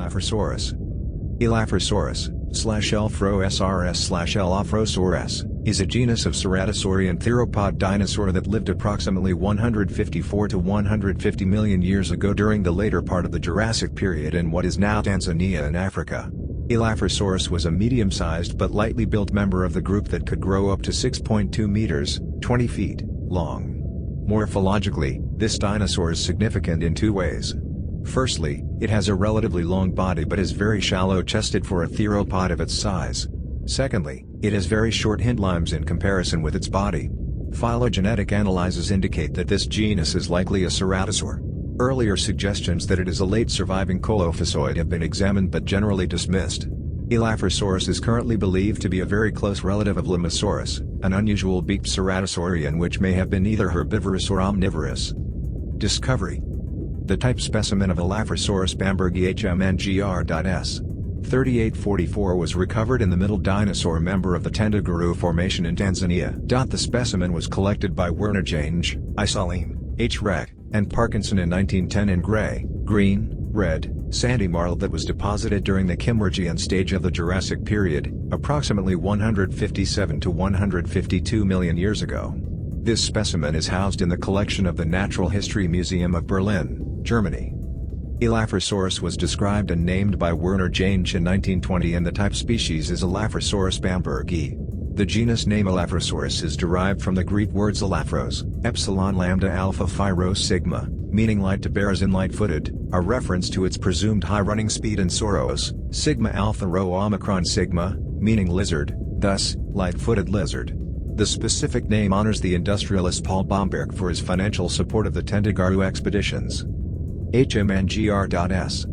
Elaphrosaurus. Elaphrosaurus/el-AH-froh-SOR-əs is a genus of ceratosaurian theropod dinosaur that lived approximately 154 to 150 million years ago during the later part of the Jurassic Period in what is now Tanzania in Africa. Elaphrosaurus was a medium-sized but lightly built member of the group that could grow up to 6.2 meters, 20 feet, long. Morphologically, this dinosaur is significant in two ways. Firstly, it has a relatively long body but is very shallow-chested for a theropod of its size. Secondly, it has very short hindlimbs in comparison with its body. Phylogenetic analyses indicate that this genus is likely a ceratosaur. Earlier suggestions that it is a late surviving coelophysoid have been examined but generally dismissed. Elaphrosaurus is currently believed to be a very close relative of Limusaurus, an unusual beaked ceratosaurian which may have been either herbivorous or omnivorous. Discovery. The type specimen of Elaphrosaurus bambergii HMNGR.S. 3844 was recovered in the Middle Dinosaur member of the Tendaguru Formation in Tanzania. The specimen was collected by Werner Jange, Isalim, H. Rec, and Parkinson in 1910 in gray, green, red, sandy marl that was deposited during the Kimmeridgian stage of the Jurassic Period, approximately 157 to 152 million years ago. This specimen is housed in the collection of the Natural History Museum of Berlin, Germany. Elaphrosaurus was described and named by Werner Jange in 1920 and the type species is Elaphrosaurus bambergii. The genus name Elaphrosaurus is derived from the Greek words elaphros, epsilon lambda alpha phi rho sigma, meaning light to bear as in light-footed, a reference to its presumed high running speed, and sauros, sigma alpha rho omicron sigma, meaning lizard, thus, light-footed lizard. The specific name honors the industrialist Paul Bomberg for his financial support of the Tendaguru expeditions. HMNGR.S.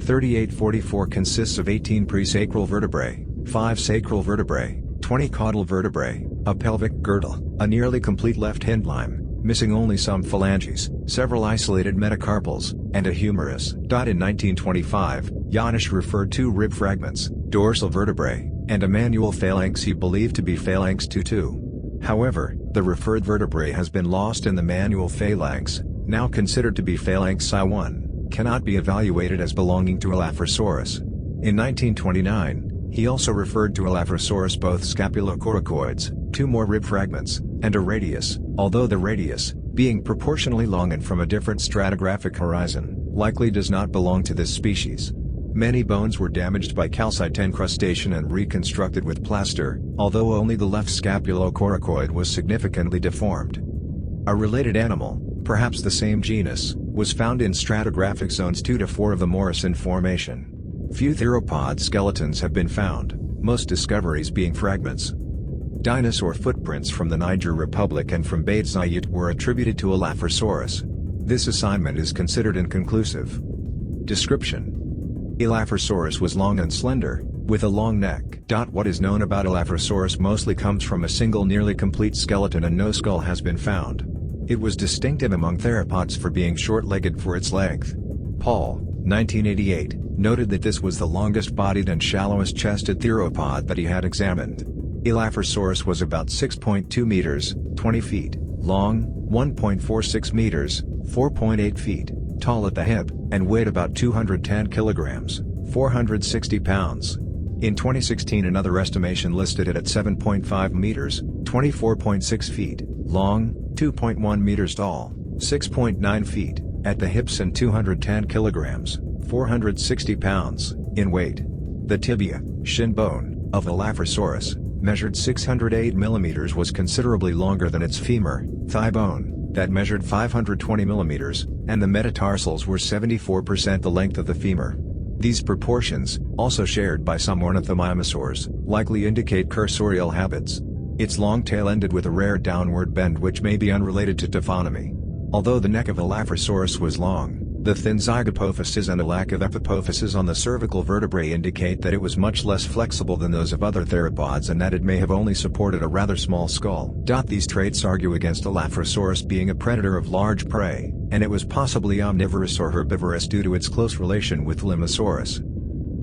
3844 consists of 18 presacral vertebrae, 5 sacral vertebrae, 20 caudal vertebrae, a pelvic girdle, a nearly complete left hindlimb, missing only some phalanges, several isolated metacarpals, and a humerus. In 1925, Janisch referred to rib fragments, dorsal vertebrae, and a manual phalanx he believed to be phalanx 22. However, the referred vertebrae has been lost in the manual phalanx, now considered to be phalanx Psi1, cannot be evaluated as belonging to Elaphrosaurus. In 1929, he also referred to Elaphrosaurus both scapulocoracoids, 2 more rib fragments, and a radius, although the radius, being proportionally long and from a different stratigraphic horizon, likely does not belong to this species. Many bones were damaged by calcite encrustation and reconstructed with plaster, although only the left scapulocoracoid was significantly deformed. A related animal, perhaps the same genus, was found in stratigraphic zones 2 to 4 of the Morrison Formation. Few theropod skeletons have been found, most discoveries being fragments. Dinosaur footprints from the Niger Republic and from Beit Zayit were attributed to Elaphrosaurus. This assignment is considered inconclusive. Description. Elaphrosaurus was long and slender, with a long neck. What is known about Elaphrosaurus mostly comes from a single nearly complete skeleton and no skull has been found. It was distinctive among theropods for being short-legged for its length. Paul, 1988, noted that this was the longest-bodied and shallowest-chested theropod that he had examined. Elaphrosaurus was about 6.2 meters, 20 feet, long, 1.46 meters, 4.8 feet, tall at the hip, and weighed about 210 kilograms, 460 pounds. In 2016 another estimation listed it at 7.5 meters, 24.6 feet, long, 2.1 meters tall, 6.9 feet, at the hips and 210 kilograms, 460 pounds, in weight. The tibia, shin bone, of Elaphrosaurus, measured 608 mm was considerably longer than its femur, thigh bone, that measured 520 mm, and the metatarsals were 74% the length of the femur. These proportions, also shared by some ornithomimosaurs, likely indicate cursorial habits. Its long tail ended with a rare downward bend which may be unrelated to taphonomy. Although the neck of Elaphrosaurus was long, the thin zygapophyses and a lack of epipophyses on the cervical vertebrae indicate that it was much less flexible than those of other theropods and that it may have only supported a rather small skull. These traits argue against Elaphrosaurus being a predator of large prey, and it was possibly omnivorous or herbivorous due to its close relation with Limusaurus.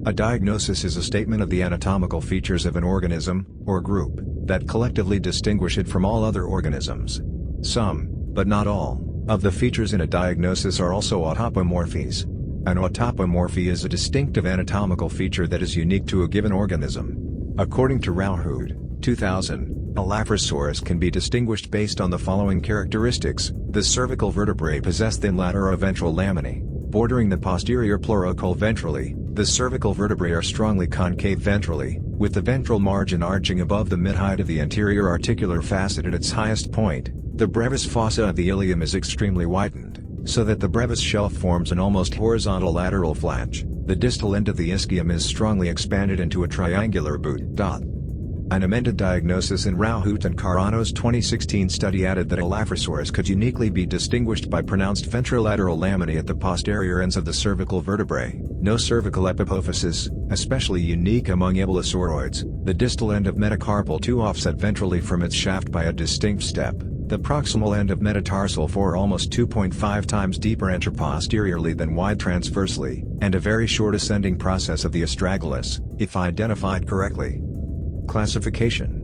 A diagnosis is a statement of the anatomical features of an organism, or group, that collectively distinguish it from all other organisms. Some, but not all, of the features in a diagnosis are also autapomorphies. An autapomorphy is a distinctive anatomical feature that is unique to a given organism. According to Rauhout, 2000, Elaphrosaurus can be distinguished based on the following characteristics. The cervical vertebrae possess thin lateroventral laminae, bordering the posterior pleurocoel ventrally. The cervical vertebrae are strongly concave ventrally, with the ventral margin arching above the mid-height of the anterior articular facet at its highest point. The brevis fossa of the ilium is extremely widened, so that the brevis shelf forms an almost horizontal lateral flange. The distal end of the ischium is strongly expanded into a triangular boot. An amended diagnosis in Rauhout and Carano's 2016 study added that Elaphrosaurus could uniquely be distinguished by pronounced ventrolateral laminae at the posterior ends of the cervical vertebrae, no cervical epipophysis, especially unique among abelosauroids, the distal end of metacarpal 2 offset ventrally from its shaft by a distinct step, the proximal end of metatarsal 4 almost 2.5 times deeper anteroposteriorly than wide transversely, and a very short ascending process of the astragalus, if identified correctly. Classification.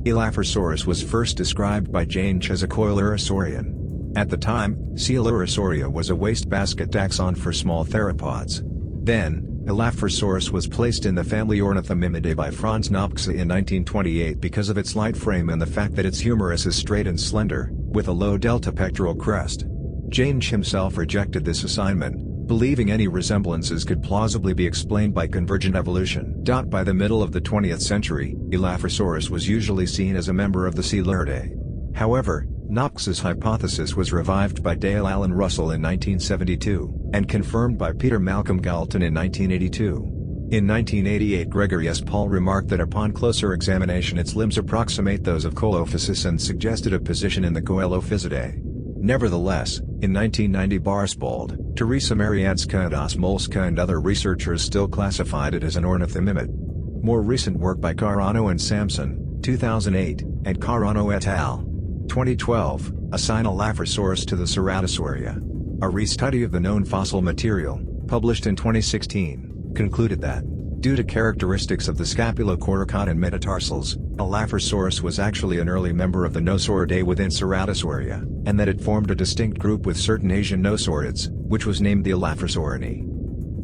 Elaphrosaurus was first described by Jansch as a coelophysoid. At the time, Coelophysoid was a wastebasket taxon for small theropods. Then, Elaphrosaurus was placed in the family Ornithomimidae by Franz Nopcsa in 1928 because of its light frame and the fact that its humerus is straight and slender, with a low delta pectoral crest. Jansch himself rejected this assignment, believing any resemblances could plausibly be explained by convergent evolution. By the middle of the 20th century, Elaphrosaurus was usually seen as a member of the Coelurdae. However, Nopcsa's hypothesis was revived by Dale Allen Russell in 1972, and confirmed by Peter Malcolm Galton in 1982. In 1988 Gregory S. Paul remarked that upon closer examination its limbs approximate those of Coelophysis and suggested a position in the Coelophysidae. Nevertheless, in 1990 Barsbold, Teresa Marianska and Osmolska and other researchers still classified it as an ornithomimid. More recent work by Carano and Sampson, 2008, and Carano et al. 2012, assign Elaphrosaurus to the Ceratosauria. A restudy of the known fossil material, published in 2016, concluded that, due to characteristics of the scapulocoracoid and metatarsals, Elaphrosaurus was actually an early member of the Nosauridae within Ceratosauria, and that it formed a distinct group with certain Asian nosaurids, which was named the Elaphrosaurinae.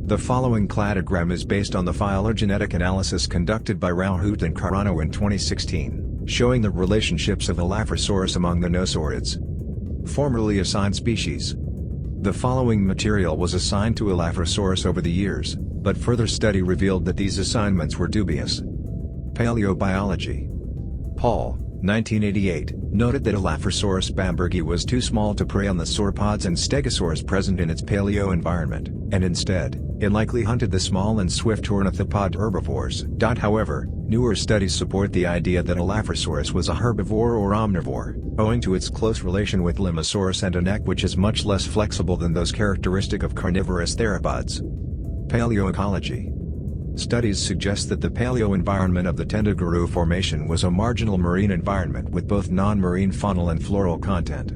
The following cladogram is based on the phylogenetic analysis conducted by Rauhout and Carano in 2016, showing the relationships of Elaphrosaurus among the nosaurids. Formerly assigned species. The following material was assigned to Elaphrosaurus over the years, but further study revealed that these assignments were dubious. Paleobiology. Paul, 1988, noted that Elaphrosaurus bambergii was too small to prey on the sauropods and stegosaurs present in its paleo environment, and instead, it likely hunted the small and swift ornithopod herbivores. However, newer studies support the idea that Elaphrosaurus was a herbivore or omnivore, owing to its close relation with Limusaurus and a neck which is much less flexible than those characteristic of carnivorous theropods. Paleoecology. Studies suggest that the paleo-environment of the Tendaguru Formation was a marginal marine environment with both non-marine faunal and floral content.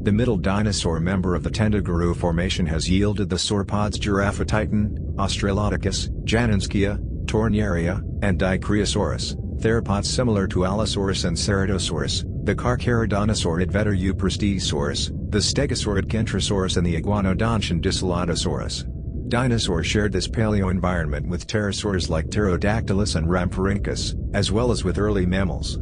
The middle dinosaur member of the Tendaguru Formation has yielded the sauropods Giraffatitan, Australopithecus, Janinskia, Torniaria, and Dicryosaurus, theropods similar to Allosaurus and Ceratosaurus, the Carcharodontosaur Veteruprestisaurus, the Stegosaurid Kentrosaurus and the Iguanodontian Dicelotosaurus. Dinosaurs shared this paleo-environment with pterosaurs like Pterodactylus and Rhamphorhynchus, as well as with early mammals.